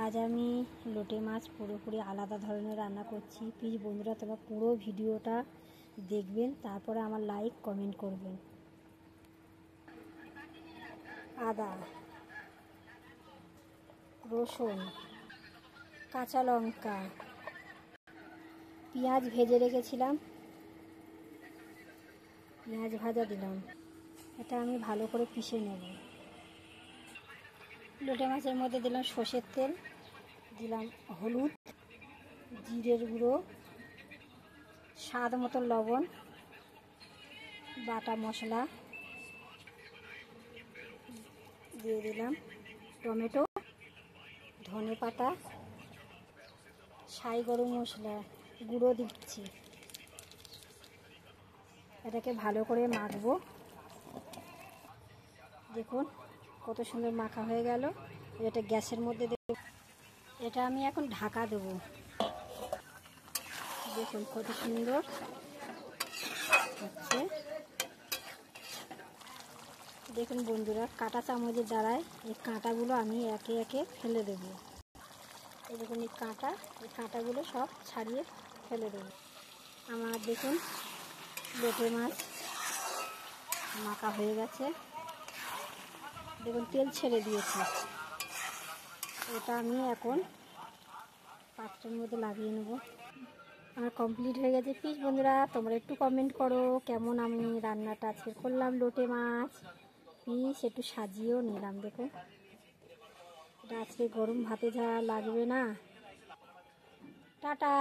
আজ আমি লোটে মাছ পুরোপুরি আলাদা ধরনের রান্না করছি। প্লিজ বন্ধুরা তোমরা পুরো ভিডিওটা দেখবেন, তারপরে আমার লাইক কমেন্ট করবেন। আদা, রসুন, কাঁচা লঙ্কা, পেঁয়াজ ভেজে রেখেছিলাম, পেঁয়াজ ভাজা দিলাম। এটা আমি ভালো করে পিষে নেব। লোটে মাছের মধ্যে দিলাম সর্ষের তেল, দিলাম হলুদ, জিরের গুঁড়ো, স্বাদ মতো লবণ, বাটা মশলা দিয়ে দিলাম, টমেটো, ধনে পাতা, ছাই গরম মশলা গুঁড়ো দিচ্ছি। এটাকে ভালো করে মাখবো। দেখুন কত সুন্দর মাখা হয়ে গেল। এটা গ্যাসের মধ্যে দেব। এটা আমি এখন ঢাকা দেব। দেখুন কত সুন্দর হচ্ছে। দেখুন বন্ধুরা, কাঁটা চামচের দ্বারায় এই কাঁটাগুলো আমি একে একে ফেলে দেব। এই দেখুন এই কাঁটাগুলো সব ছাড়িয়ে ফেলে দেব। আমার দেখুন লোটে মাছ মাখা হয়ে গেছে। দেখুন তেল ছেড়ে দিয়েছে। এটা আমি এখন পাত্রের মধ্যে লাগিয়ে নেব। আমার কমপ্লিট হয়ে গেছে। প্লিজ বন্ধুরা তোমরা একটু কমেন্ট করো কেমন আমি রান্নাটা আজকে করলাম। লোটে মাছ পিস একটু সাজিয়েও নিলাম। দেখুন এটা আজকে গরম ভাতে যা লাগবে না। টাটা।